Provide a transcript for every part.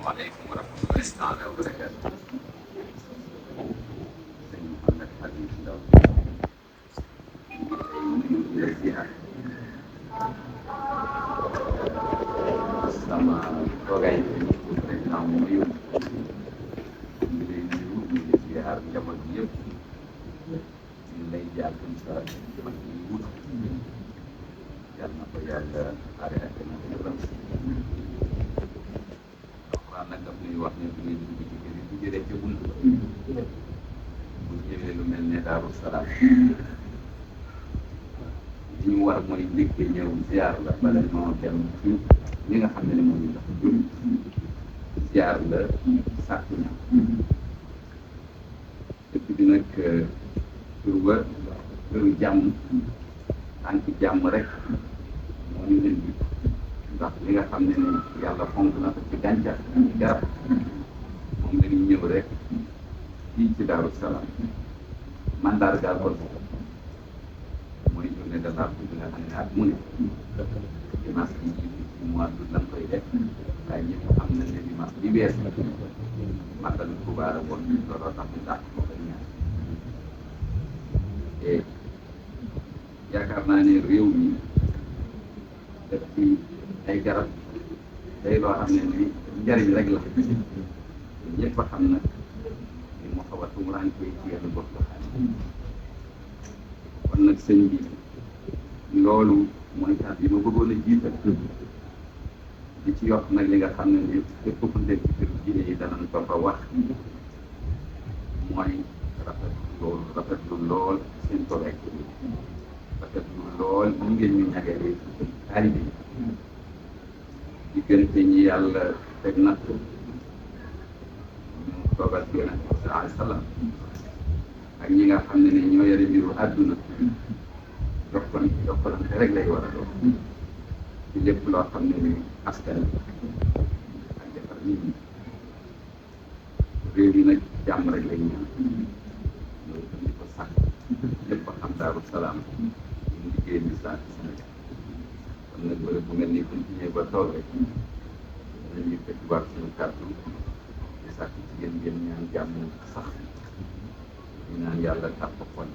asalaamaaleykum wa rahmatullahi taala wa barakaatu. sëñ Mouhamed Habib Ndaw ñu ngi lay ziar sama toogaay bi président moo ma yóbbu ñu ngi lay nuyu ñu ngi ziar njaboot bi yëpp ñu ngi lay jaar comme ça man ñuy wut yal na ko yàlla aare ak na ko yëram waaw nag daf ñuy wax ne bu ñuy dugg ci kër yi bu jëlee ca bunt ba bu ñëwee lu mel ne Daaru Salaam li ñu war mooy njëkk ñëw ziar la bala ñoo dem ci li nga xam ne moo ñu tax jur ziar la sàkku ña dëkk bi nag tur ba këru jàmm tànk jàmm rek moo ñu leen bi ndax li nga xam ne ni yàlla fonk na ko ci gàncax ci garab moom la ñuy ñëw rek fii ci Daaru Salaam mandargaal ko mooy journée de l'arbre bi nga xam ne at mu ne dimanche bi jiitu ci mois d'août lañ koy def waaye ñëpp xam na ne dimanche bi wees màggal Tuubaa la woon looloo tax ñu dàq ko koy ñaan et yaakaar naa ne réew mi def ci ay garab day loo xam ne ni njariñ rek la ñëpp a xam nag ni moo xaw a tumurànke ci yenn gox kon nag sëñ bi loolu mooy kàddu yi ma bëggoon a jiital di ci yokk nag li nga xam ne ni képp ku nekk ci kër diine yi danañ ko fa wax mooy rafetlu lool seen tolek rafetlu lool li ngeen ñu ñagalee taalibe yi diggante ñi yàlla teg natt ñu toogal ci yonent bi sallallahu alayhi wa sallam ak ñi nga xam ne ne ñoo yore mbiru àdduna jokkalante rek lay war a doon ci lépp loo xam ne ni askan ak defar nit ñi réew mi nag jàmm rek lay ñaan loolu tam di ko sàkk lépp xam Daaru Salaam ñu liggéey lislaam ci Sénégal kon nag bërëb bu mel ni continuer ba tool rek danañ yëkkati waat suñu kàddu di sàkk ci yéen ngeen ñaan jàmm sax ñu ñaan yàlla tàpp xol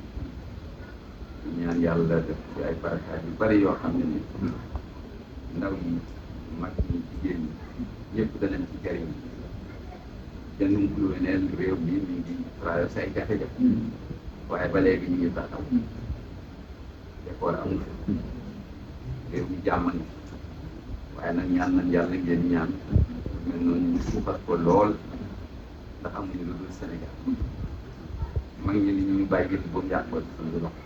ñu ñaan yàlla def ci ay barakaat yu bari yoo xam ne ni ndaw yi mag ñi jigéen ñi ñëpp danañ ci jariñ kenn mu neel réew mi mi ngi traversé ay jafe-jafe waaye ba léegi ñu ngi taxaw décor amul réew mi jàmm ni waaye nag ñaan nañ yàlla ngeen ñaan mel noonu ñu suuxat ko lool ndax amuñu lu dul Sénégal mag ñi li ñu bàyyi ba mu yàqoo ci suñu loxo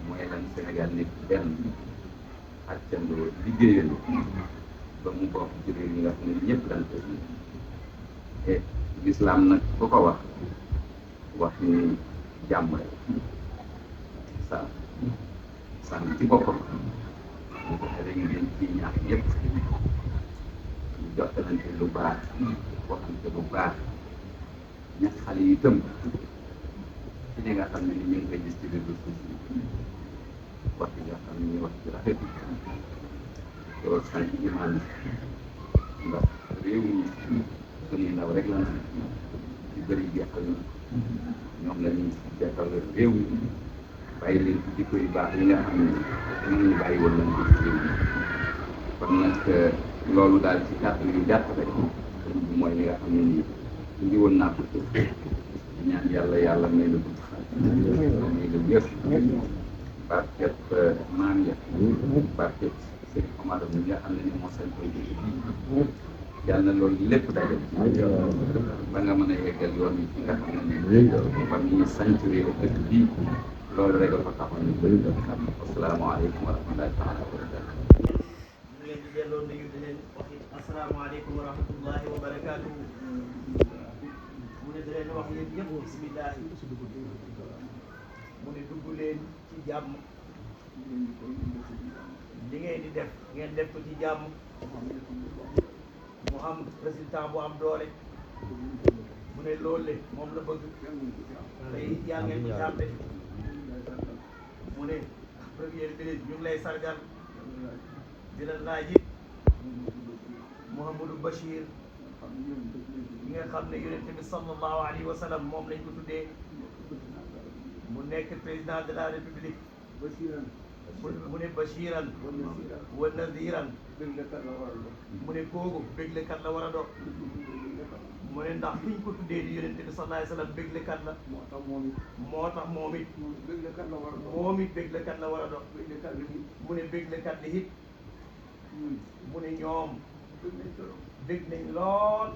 mooy lan Sénégal nekk benn àccandoo liggéeyandoo ba mu bokk ci réew yi nga xam ne ñëpp dañ koy et l'islam nag ku ko wax ni jàmm rek sa ci boppam ñu ko xale ngeen ci ñaax yëpp ñu jottalante lu baax waxante lu baax ñax xale yi tëm ci li nga xam ne ni ñu ngi koy gis ci réseaux sociaux wax yi nga xam ne ñu wax ci rafet loolu sant imaan ndax réew mi suñuy ndaw rek la ci bëri jeexal na ñoom la ñuy jeexal réew mi bàyyi leen ci jikko yu baax yi nga xam ne ñoom ñu bàyyi woon nañ ko ci réew mi kon nag loolu daal ci kàddu yu gàtt rek bi mooy li nga xam ne nii indi woon naa ko ci ñaan yàlla may la gudd may la wér barket maam ya barket Sëriñ Omar mi nga xam ne ni moo sañ koy jóge bii yàlla na loolu lépp daje ba nga mën a yeggal yoon yi fi nga xam ne ni ba muy sant réew dëkk bii loolu rek la ko taxoon ñu bëri xam asalaamaaleykum wa rahmatullahi taala wa barakatu ñu leen di delloo nuyu di leen wax asalaamaaleykum wa rahmatullahi wa barakaatu mu ne di leen wax yéen ñëpp bisimilah mu ne dugg leen ci jàmm li ngeen di def ngeen def ko ci jàmm mu am résultat bu am doole mu ne loolu le moom la bëgg tey yaa ngeen ko jàppe mu ne premier ministre ñu ngi lay sargal di la laaj it Mouhamadou Bachir ñi nga xam ne yonent bi sallallahu alayhi wa sallam moom lañ ko tuddee mu nekk président de la république mu ne bashiran wa nadiran mu ne kooku béglekat la war a doon mu ne ndax kiñ ko tuddee di yonent bi sallallahu alayhi wa sallam béglekat la moo tax moom it moom it béglekat la war a doon mu ne béglekat li it mu ne ñoom bég nañ lool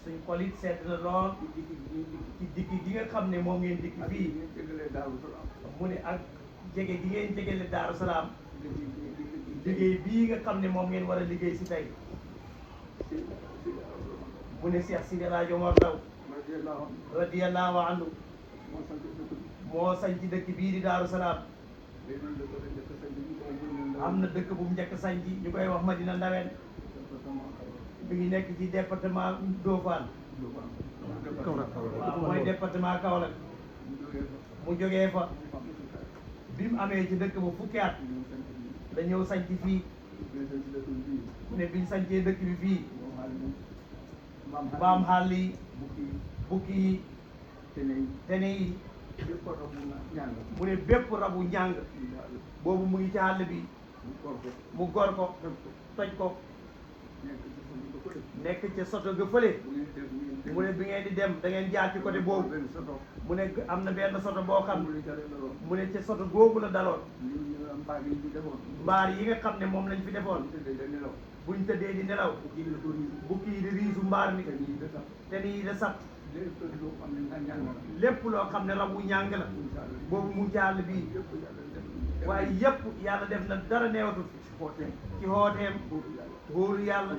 suñ xol it sedd na lool ci dikki gi nga xam ne moom ngeen dikki fii mu ne ak jege gi ngeen jegele Daaru Salaam liggéey bii nga xam ne moom ngeen war a liggéey si tey mu ne Cheikh Sidi El Hadji Omar Ndaw radiyallahu anhu moo sañ ci dëkk bii di Daaru Salaam am na dëkk bu mu njëkk sañ ci ñu koy wax Madina Ndawen mi ngi nekk ci département Ndofane waaw mooy département Kaolack mu jógee fa bi mu amee ci dëkk ba fukki at la ñëw sañ ci fii mu ne biñ sañcee dëkk bi fii mbaam xàll yi bukki yi tene yi mu ne bépp rabu njàng boobu mu ngi ci àll bi mu gor ko toj ko nekk ca soto ga fële mu ne bi ngeen di dem da ngeen jaar ci côté boobu mu ne am na benn soto boo xam mu ne ca soto googu la daloon mbaar yi nga xam ne moom lañ fi defoon buñ tëddee di nelaw bukki yi di riisu mbaar mi te nii da sax lépp loo xam ne rabu ñàng la boobu mu jàll bii waaye yëpp yàlla def na dara neewatul ci xooteem hóolu yàlla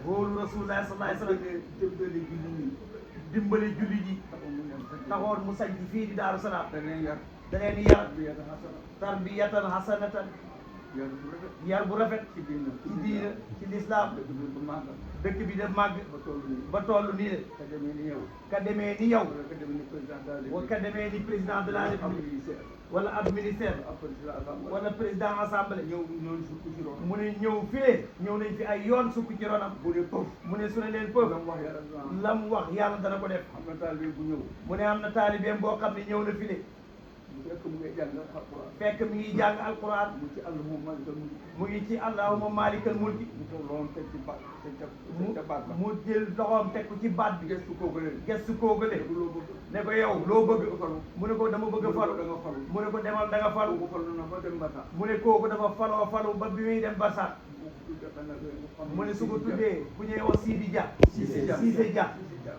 hóolu rasulullah sallallahu alayhi wasallam dimbale julli ji taxoon mu sañ ci fii di Daaru Salaam da leen yar tarbiyatan hasanatan yar bu rafet ci diina ci lislaam dëkk bi def màgg ba toll nii de ka demee ni yow wa ka demee ni président de la république wala ab ministère wala président assemblée mu ne ñëw fii ñëw nañ fi ay yoon sukk ci ronam mu ne su ne leen pëf la mu wax yàlla dana ko def mu ne am na taalibeem boo xam ne ñëw na fi de fekk mi ngi jàng alquran mu ngi ci allahumma malikal mulki mu jël loxoom teg ko ci baat bi gestu koogale ne ko yow loo bëgg mu ne ko dama bëgg a falu mu ne ko demal da nga falu mu ne kooku dafa faloo falu ba bi muy dem Barsax mu ne su ko tuddee ku ñuy wax Sidi Dia Cissé Dia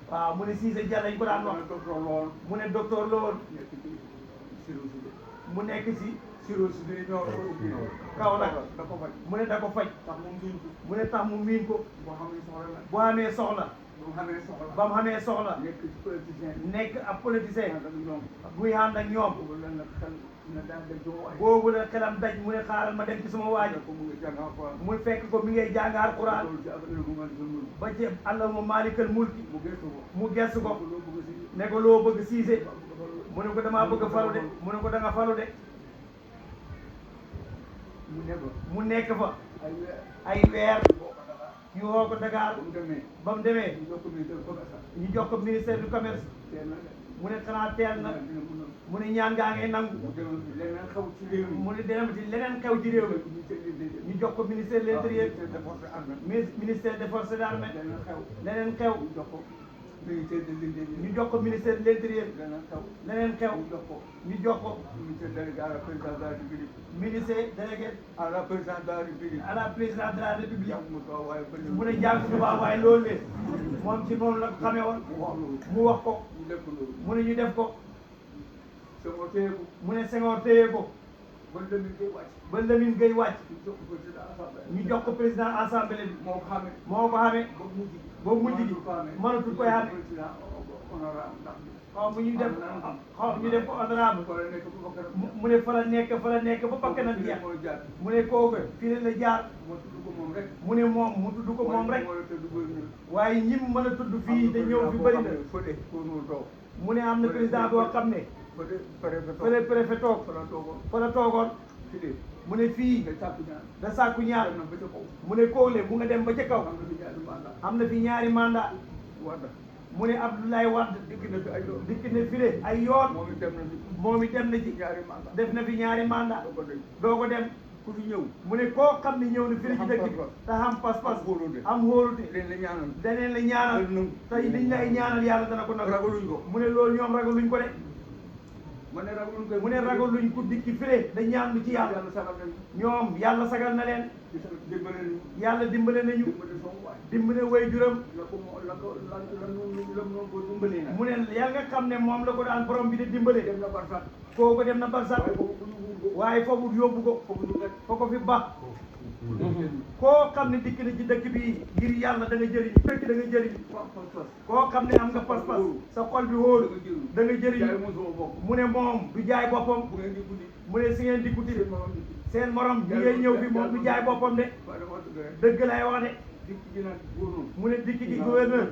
waaw mu ne Cissé Dia lañ ko daan wax mu ne docteur la woon mu nekk si Kaolack mu ne da ko faj mu ne tax mu miin ko boo amee soxla ba mu xamee soxla nekk ab politicien muy ànd ak ñoom boobu la xelam daj mu ne xaaral ma dem ci sama waaji mu fekk ko mi ngay jàng alquran ba ci allahumma malikal mulki mu gestu ko ne ko loo bëgg Cissé mu ne ko damaa bëgg a falu de mu ne ko da nga falu de mu nekk fa ay weer ñu woo ko Dakar ba mu demee ñu jox ko ministère du commerce mu ne xanaa teel na mu ne ñaan ngaa ngay nangu mu ne dina ci leneen xew ci réew mi ñu jox ko ministère de l'intérieur ministère des forces armées leneen xew ñu jox ko ministère de l'intérieur leneen xew ñu jox ko ministère délégué à la présidence de la république mu ne jàng tubaab waaye loolu le moom ci noonu la xamee woon mu wax ko mu ne ñu def ko mu ne Senghor téye ko ba Lamine Gueye wàcc ñu jox ko président assemblée bi moo ko xamee boobu mujj gi mënatul koy xamee xaw mu ñu def ñu def ko honorable mu ne fa la nekk ba bakkanam jeex mu ne kooku fii la jaar mu ne moom mu tudd ko moom rek waaye ñi mu mën a tudd fii te ñëw fi bëri na mu ne am na président boo xam ne fële préfet toog fa la toogoon mu ne fii da sàkku ñaan mu ne kóole mu nga dem ba ca kaw am na fi ñaari mandat mu ne Abdoulaye Wade dikk na fi de ay yoon moom it dem na ci def na fi ñaari mandat doo ko dem ku fi ñëw mu ne koo xam ne ñëw na fii ci dëkk bi te am pas-pas am hóolute daneen la ñaanal te liñ lay ñaanal yàlla dana ko nangu mu ne loolu ñoom ragaluñ ko de mu ne ragaluñ ko dikki file da ñaan lu ci yàlla ñoom yàlla sagal na leen yàlla dimbale nañu dimbale way juram mu ne yàlla nga xam ne moom la ko daan borom bi de dimbale kooku dem na barsax waaye foofu yóbbu ko foo ko fi ba koo xam ne dikk na ci dëkk bi ngir yàlla da nga jëriñ dëkk da nga jëriñ koo xam ne am nga pas-pas sa xol bi wóolu da nga jëriñ mu ne moom du jaay boppam mu ne si ngeen dikkuti seen morom ñi ngay ñëw fi moom du jaay boppam de dëgg lay wax de mu ne dikk gi gouverneur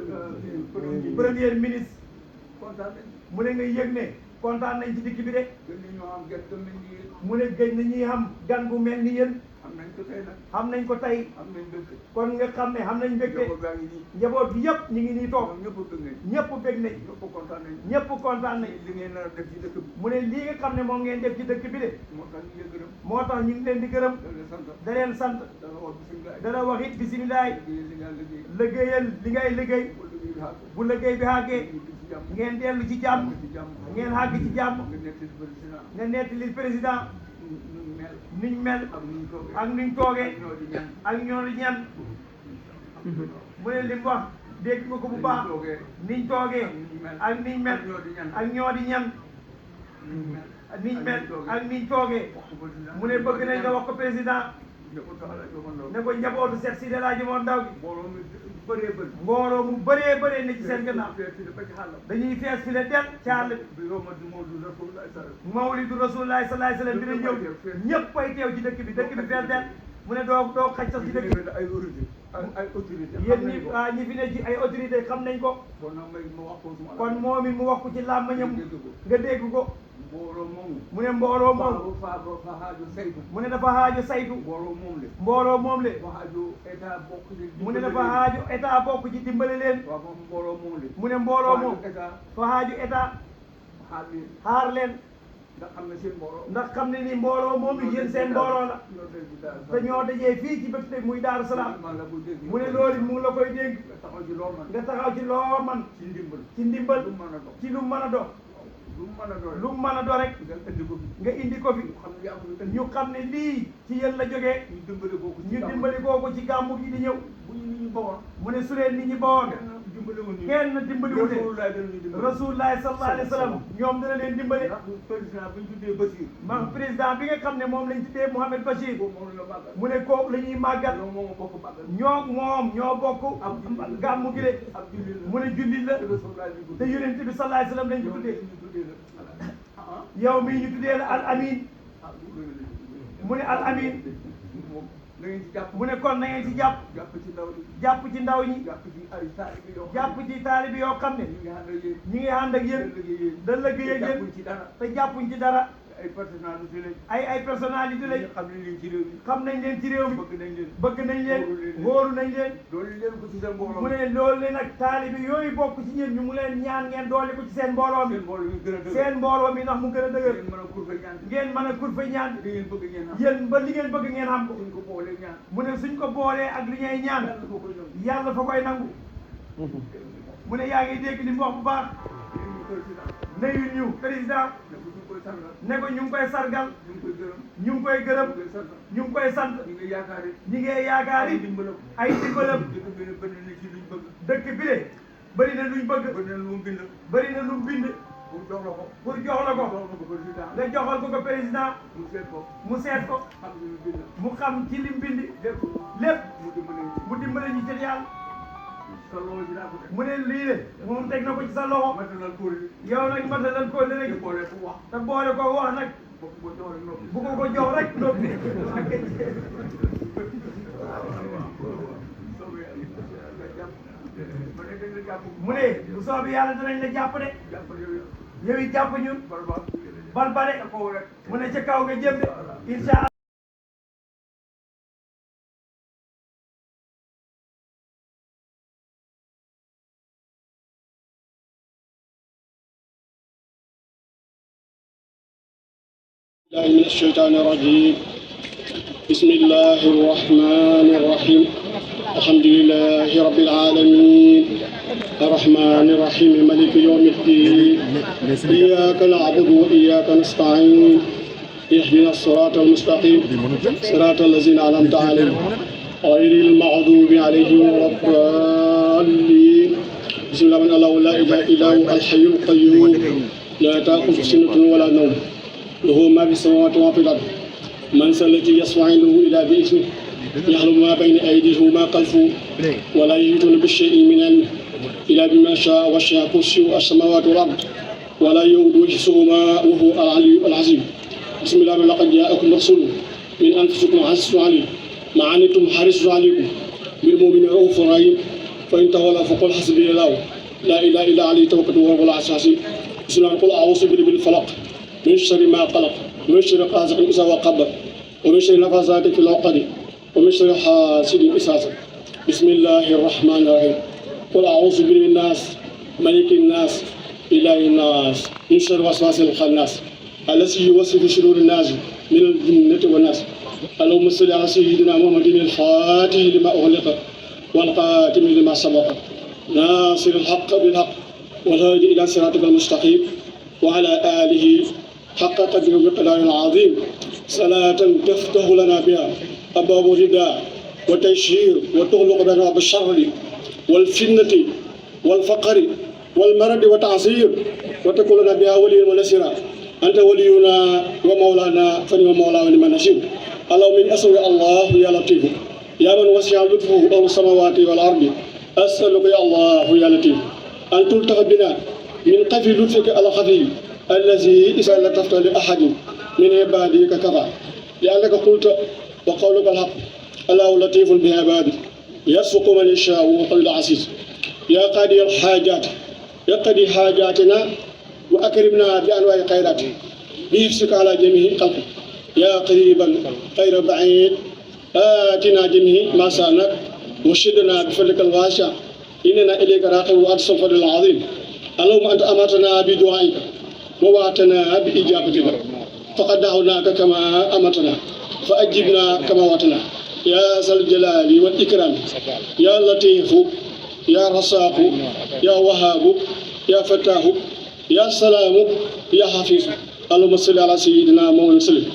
premier ministre mu ne nga yëg ne kontaan nañ ci dikk bi de mu ne gëj na ñuy xam gan gu mel ni yéen xam nañ ko tey kon nga xam ne xam nañ mbégte njaboot gi yëpp ñu ngi nii toog ñëpp bég nañ ñëpp kontaan nañ mu ne lii nga xam ne moom ngeen def ci dëkk bi de moo tax ñu ngi leen di gërëm da leen sant dana wax it bisimilaay liggéeyal li ngay liggéey bu liggéey bi àggee ngeen dellu ci jàmm ngeen àgg ci jàmm nga nettali président niñ mel ak niñ toogee ak ñoo di ñan mu ne li mu wax dégg nga ko bu baax niñ toogee ak niñ mel ak ñoo di ñan niñ mel ak niñ toogee mu ne bëgg nañ nga wax ko président ne ko njabootu seet si de laa jëmoon ndaw gi mbooloo mu bëree ne ci seen gannaaw dañuy fees fi le del ci àll bi mawlidu rasulullahi sallallahu alayhi wasallam dina ñëw ñëpp ay teew ci dëkk bi fees del mu ne doo xaj sax ci dëkk bi yéen ñi fi ne ci ay autorité xam nañ ko kon moom it mu wax ko ci làmmiñam nga dégg ko mu ne mbooloo moom mu ne dafa haaju saytu mbooloo moom le mu ne dafa haaju état bokk ci dimbale leen mu ne mbooloo moom fa haaju état xaar leen ndax xam ne ni mbooloo moom li yéen seen mbooloo la te ñoo dajee fii ci bëgg muy Daaru Salaam mu ne loolu mu ngi la koy dénk nga taxaw ci loo man ci ndimbal ci lu mën a dox lu mu mën a do rek nga indi ko fi ñu xam ne lii ci yéen la jógee ñu dimbali kooku ci gàmmu gi di ñëw mu ne su leen nit ñi bawoon kenn dimbaliwu de Rasulullah sallallahu alayhi wa sallam ñoom dana leen dimbali ma président bi nga xam ne moom lañ tuddee Mouhamed Bachir mu ne kooku la ñuy màggal ñoo bokk gàmmu gi de mu ne jullit la te yonent bi sallallahu alayhi wa sallam lañ ko tuddee yow mii ñu tuddee la al amin mu ne al amin mu ne kon na ngeen ci jàpp ci ndaw ñi jàpp ci taalibi yoo xam ne ñi ngi ànd ak yéen da liggéey ak yéen te jàppuñ ci dara ay personnalité lañ xam nañ leen ci réew mi bëgg nañ leen wóoru nañ leen mu ne loolu leen ak taalibi yooyu bokk ci ñeen ñu mu leen ñaan ngeen doole ko ci seen mbooloo mi seen mbooloo mi ndax mu gën a dëgër ngeen mën a kurfe ñaan yéen ba li ngeen bëgg ngeen xam ko mu ne suñ ko boolee ak li ñuy ñaan yàlla fa koy nangu mu ne yaa ngi dégg li mu wax bu baax nuyu ñu président ne ko ñu ngi koy sargal ñu ngi koy gërëm ñu ngi koy sant ñi ngi yaakaar yi ay dimbalam dëkk bi de bëri na luñ bëgg bëri na lu mu bind pour jox la ko nga joxal ko président mu seet ko mu xam ci lim bind lépp mu dimbale ñu ci yàlla mu ne lii de moom teg na ko ci sa loxo yow nag matalal ko rek te boole ko wax nag bu ko jox rek noppi mu ne bu soobee yàlla danañ la jàpp de yow it jàpp ñun bal bare mu ne ca kaw nga jëm de incha من الشيطان الرجيم بسم الله الرحمن الرحيم الحمد لله رب العالمين الرحمن الرحيم مالك يوم الدين إياك نعبد وإياك نستعين اهدنا الصراط المستقيم صراط الذين أنعمت عليهم غير المغضوب عليهم ولا الضالين بسم الله من الله لا إله إلا هو الحي القيوم لا تأخذه سنة ولا نوم له ما في السماوات وما في الأرض من ذا الذي يشفع عنده إلا بإذنه يعلم ما بين أيديهم وما خلفهم ولا يحيطون بشيء من علمه إلا بما شاء وسع كرسيه السماوات والأرض ولا يؤوده حفظهما وهو العلي العظيم بسم الله لقد جاءكم رسول من أنفسكم عزيز عليكم ما عنتم حريص عليكم بالمؤمنين رؤوف رحيم فإن تولوا فقل حسبي الله لا إله إلا عليه توكلت وهو العزيز الحكيم بسم الله قل أعوذ برب الفلق من شر ما قلق ومن شر غاسق إذا وقب ومن شر النفاثات في العقد ومن شر حاسد إذا حسد بسم الله الرحمن الرحيم قل أعوذ برب الناس ملك الناس إله الناس من شر الوسواس الخناس الذي يوسوس في صدور الناس من الجنة والناس اللهم صل على سيدنا محمد الفاتح لما أغلق والقاتم لما سبق ناصر الحق بالحق والهادي إلى صراطك المستقيم وعلى آله حق قدره بقدر عظيم صلاة تفتح لنا بها أبواب الردى والتيسير وتغلق بنا بالشر والفتنة والفقر والمرض والتعصير وتكون لنا بها وليا ونصيرا أنت ولينا ومولانا فنعم مولانا ونعم النصير اللهم من أسأل الله يا لطيف يا من وسع لطفه أول السماوات والأرض أسألك يا الله يا لطيف أن تلتقى بنا من قفي لطفك الخفي الذي إذا لطفت لأحد من عبادك كفى لأنك قلت وقولك الحق الله لطيف بعباده يرزق من يشاء وهو العزيز يا قاضي الحاجات يقضي حاجاتنا وأكرمنا بأنواع الخيرات بحفظك على جميع خلقك يا قريبا غير بعيد آتنا جميع ما سألناك وشدنا بفضلك الواسع إننا إليك راغب وأنت الفضل العظيم اللهم أنت أمرتنا بدعائك ووعدتنا بإجابتك فقد دعوناك كما أمرتنا فأجبنا كما وعدتنا يا ذا الجلال والإكرام يا لطيف يا رزاق يا وهاب يا فتاح يا سلام يا حفيظ اللهم صل على سيدنا محمد وسلم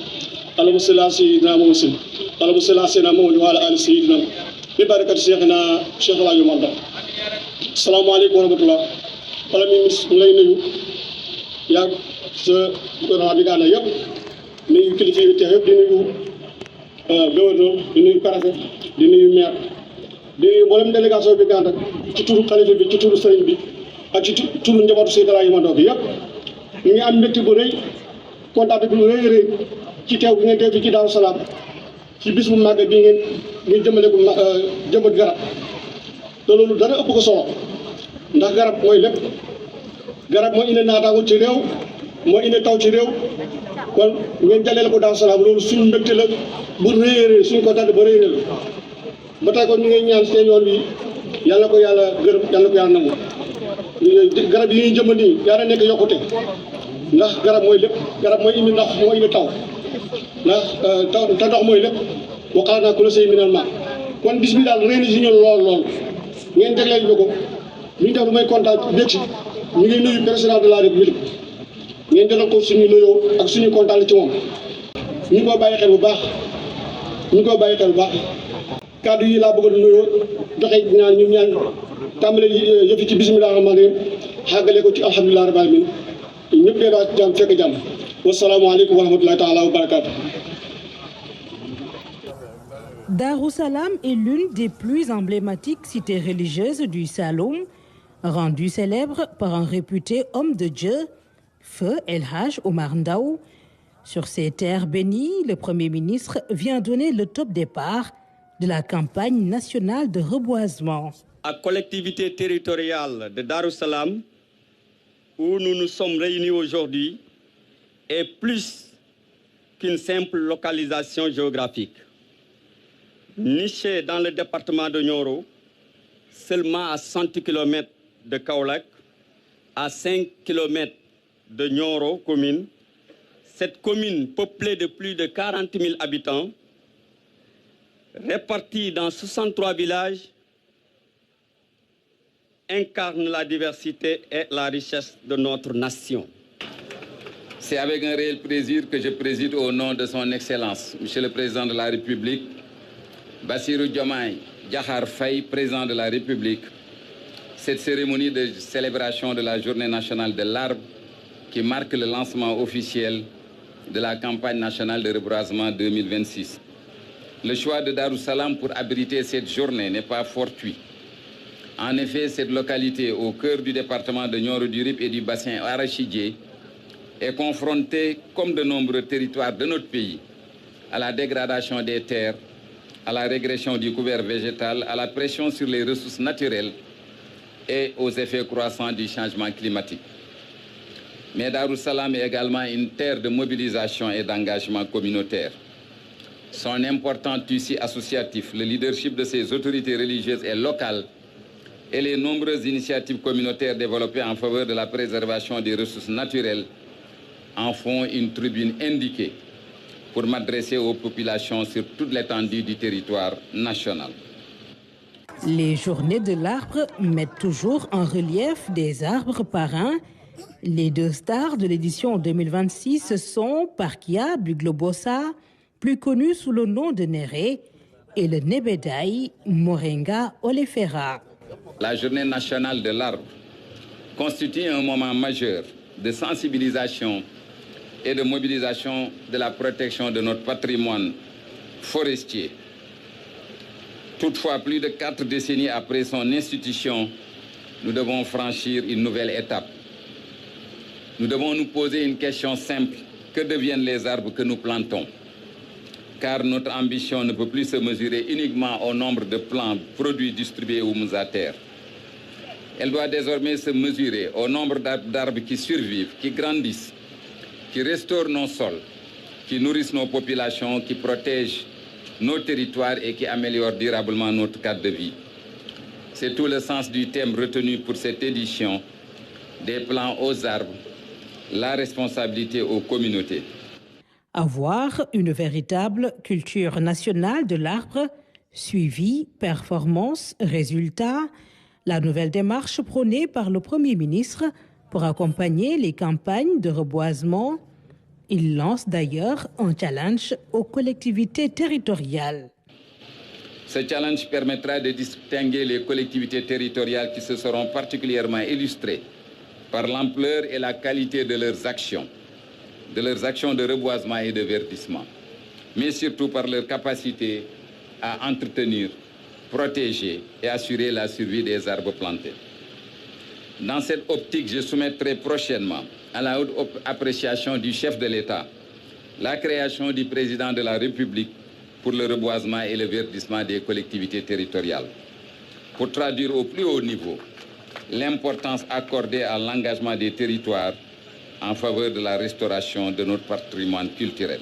اللهم صل على سيدنا محمد وسلم اللهم صل على سيدنا محمد وعلى آل سيدنا ببركة شيخنا شيخ الله يمرضى السلام عليكم ورحمة الله wala mi lay nuyu yaa sa gouvernement bi nga ànd yëpp nuyu kilifa yi teew yëpp di nuyu gouverneur di nuyu préfet di nuyu maire di nuyu mboolem délégation bi nga ànd ci turu xalifa bi ci turu sëriñ bi ak ci turu njabootu Seydi El Hadji Omar Ndao bi yëpp ñu ngi am mbégte bu rëy kontaan bu rëy rëy ci teew bi ngeen teew fi ci Daaru Salaam ci bis bu màgg bi ngeen jëmale ko jëmbat garab te loolu dara ëpp ko solo ndax garab mooy lépp garab moo indi naataangu ci réew moo indi taw ci réew kon ngeen jàllale ko Daaru Salaam loolu suñu mbégte la bu rëy a rëy suñu kontaan ba rëy la ba tey kon ñu ngi ñaan seen yoon bi yàlla ko yàlla gërëm yàlla ko yàlla nangu garab yi ñuy jëmbat nii yàlla nekk yokkute ndax garab mooy lépp garab mooy indi ndox moo indi taw ndax te ndox mooy lépp waxaana naa ku la say minal ma kon bis bi daal rëy na si ñun lool lool ngeen jagleel ñu ko ñu def lu may kontaan bég si ñu ngi nuyu président de la république ngeen jëlal ko suñu nuyoo ak suñu kontaan ci moom ñu ngi ko bàyyi xel bu baax ñu ngi ko bàyyi xel bu baax kàddu yi laa bëgg a nuyoo joxe ñaan ñu ñaan tàmbale yëfi ci bismillah rahmaan rahim xàggale ko ci alhamdulilah rabbil alamin ñëpp dee daal jàmm fekk jàmm wasalaamaaleykum wa rahmatullahi taala wa barakaatu. Darou Salam est l'une des plus emblématiques cités religieuses du Saloum, rendue célèbre par un réputé homme de Dieu, Feu El Hadj Omar Ndao. Sur ces terres bénies, le Premier ministre vient donner le top départ de la campagne nationale de reboisement. La collectivité territoriale de Darou Salam, où nous nous sommes réunis aujourd'hui, est plus qu'une simple localisation géographique. Nichée dans le département de Nioro, seulement à 100 km de Kaolack, à 5 km de Nioro commune, cette commune peuplée de plus de 40 000 habitants, répartie dans 63 villages, incarne la diversité et la richesse de notre nation. C'est avec un réel plaisir que je préside au nom de son Excellence, Monsieur le Président de la République, Bassirou Diomaye Diakhar Faye, Président de la République, cette cérémonie de célébration de la Journée nationale de l'arbre qui marque le lancement officiel de la campagne nationale de reboisement 2026. Le choix de Darussalam pour abriter cette journée n'est pas fortuit. En effet, cette localité au cœur du département de Nioro-du-Rip et du bassin arachidier est confrontée, comme de nombreux territoires de notre pays, à la dégradation des terres, à la régression du couvert végétal, à la pression sur les ressources naturelles et aux effets croissants du changement climatique. Mais Darussalam est également une terre de mobilisation et d'engagement communautaire. Son important tissu associatif, le leadership de ses autorités religieuses et locales et les nombreuses initiatives communautaires développées en faveur de la préservation des ressources naturelles en font une tribune indiquée pour m'adresser aux populations sur toute l'étendue du territoire national. Les journées de l'arbre mettent toujours en relief des arbres parrains. Les deux stars de l'édition 2026 sont Parkia Buglobosa, plus connu sous le nom de Néré, et le Nebedai Moringa Olefera. La journée nationale de l'arbre constitue un moment majeur de sensibilisation et de mobilisation de la protection de notre patrimoine forestier. Toutefois, plus de 4 décennies après son institution, nous devons franchir une nouvelle étape. Nous devons nous poser une question simple. Que deviennent les arbres que nous plantons? Car notre ambition ne peut plus se mesurer uniquement au nombre de plants produits distribués ou mis à terre. Elle doit désormais se mesurer au nombre d'arbres qui survivent, qui grandissent, qui restaurent nos sols, qui nourrissent nos populations, qui protègent nos territoires et qui améliorent durablement notre cadre de vie. C'est tout le sens du thème retenu pour cette édition, des plants aux arbres, la responsabilité aux communautés. Avoir une véritable culture nationale de l'arbre, suivi, performance, résultat, la nouvelle démarche prônée par le Premier ministre pour accompagner les campagnes de reboisement. Il lance d'ailleurs un challenge aux collectivités territoriales. Ce challenge permettra de distinguer les collectivités territoriales qui se seront particulièrement illustrées par l'ampleur et la qualité de leurs actions de reboisement et de verdissement, mais surtout par leur capacité à entretenir, protéger et assurer la survie des arbres plantés. Dans cette optique, je soumettrai prochainement à la haute appréciation du chef de l'État la création du président de la République pour le reboisement et le verdissement des collectivités territoriales, pour traduire au plus haut niveau l'importance accordée à l'engagement des territoires en faveur de la restauration de notre patrimoine culturel.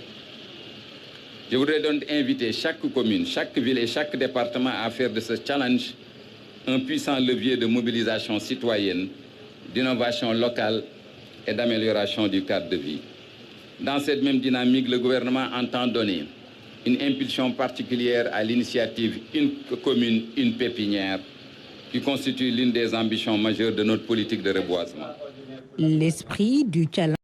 Je voudrais donc inviter chaque commune, chaque ville et chaque département à faire de ce challenge un puissant levier de mobilisation citoyenne, d'innovation locale et d'amélioration du cadre de vie. Dans cette même dynamique, le gouvernement entend donner une impulsion particulière à l'initiative Une commune, une pépinière, qui constitue l'une des ambitions majeures de notre politique de reboisement. L'esprit du challenge